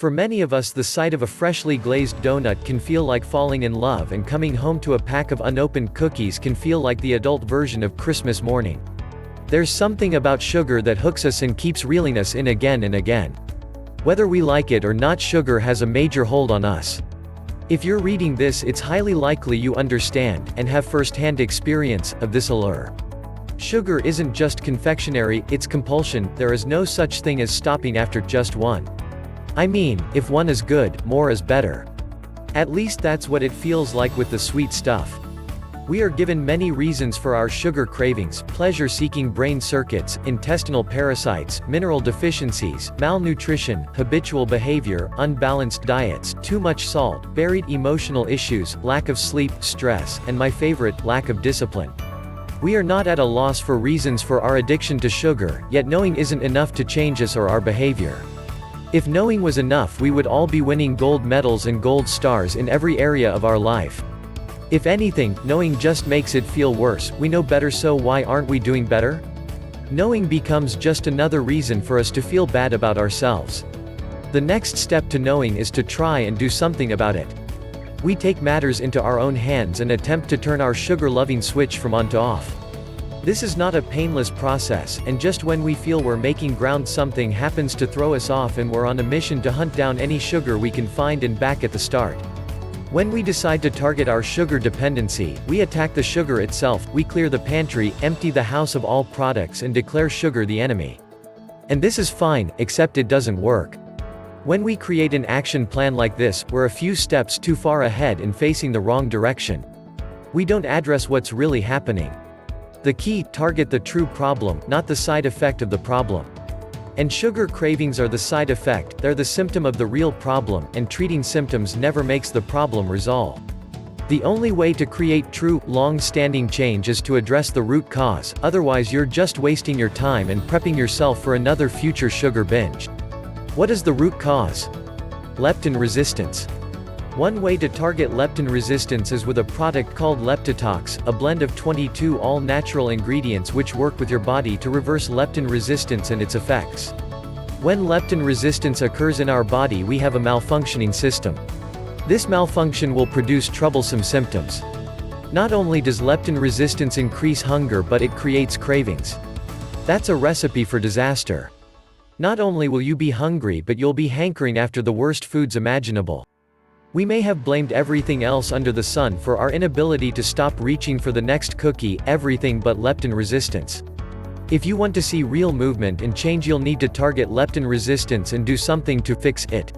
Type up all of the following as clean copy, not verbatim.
For many of us, the sight of a freshly glazed donut can feel like falling in love, and coming home to a pack of unopened cookies can feel like the adult version of Christmas morning. There's something about sugar that hooks us and keeps reeling us in again and again. Whether we like it or not, sugar has a major hold on us. If you're reading this, it's highly likely you understand, and have first-hand experience, of this allure. Sugar isn't just confectionery, it's compulsion. There is no such thing as stopping after just one. I mean, if one is good, more is better. At least that's what it feels like with the sweet stuff. We are given many reasons for our sugar cravings: pleasure-seeking brain circuits, intestinal parasites, mineral deficiencies, malnutrition, habitual behavior, unbalanced diets, too much salt, buried emotional issues, lack of sleep, stress, and my favorite, lack of discipline. We are not at a loss for reasons for our addiction to sugar, yet knowing isn't enough to change us or our behavior. If knowing was enough, we would all be winning gold medals and gold stars in every area of our life. If anything, knowing just makes it feel worse. We know better, so why aren't we doing better? Knowing becomes just another reason for us to feel bad about ourselves. The next step to knowing is to try and do something about it. We take matters into our own hands and attempt to turn our sugar-loving switch from on to off. This is not a painless process, and just when we feel we're making ground, something happens to throw us off, and we're on a mission to hunt down any sugar we can find, and back at the start. When we decide to target our sugar dependency, we attack the sugar itself. We clear the pantry, empty the house of all products, and declare sugar the enemy. And this is fine, except it doesn't work. When we create an action plan like this, we're a few steps too far ahead and facing the wrong direction. We don't address what's really happening. The key: target the true problem, not the side effect of the problem. And sugar cravings are the side effect, they're the symptom of the real problem, and treating symptoms never makes the problem resolve. The only way to create true, long-standing change is to address the root cause, otherwise you're just wasting your time and prepping yourself for another future sugar binge. What is the root cause? Leptin resistance. One way to target leptin resistance is with a product called Leptitox, a blend of 22 all-natural ingredients which work with your body to reverse leptin resistance and its effects. When leptin resistance occurs in our body, we have a malfunctioning system. This malfunction will produce troublesome symptoms. Not only does leptin resistance increase hunger, but it creates cravings. That's a recipe for disaster. Not only will you be hungry, but you'll be hankering after the worst foods imaginable. We may have blamed everything else under the sun for our inability to stop reaching for the next cookie, everything but leptin resistance. If you want to see real movement and change, you'll need to target leptin resistance and do something to fix it.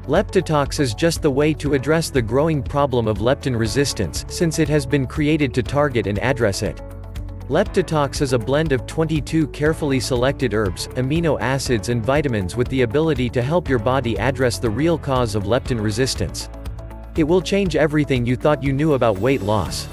Leptitox is just the way to address the growing problem of leptin resistance, since it has been created to target and address it. Leptitox is a blend of 22 carefully selected herbs, amino acids and vitamins with the ability to help your body address the real cause of leptin resistance. It will change everything you thought you knew about weight loss.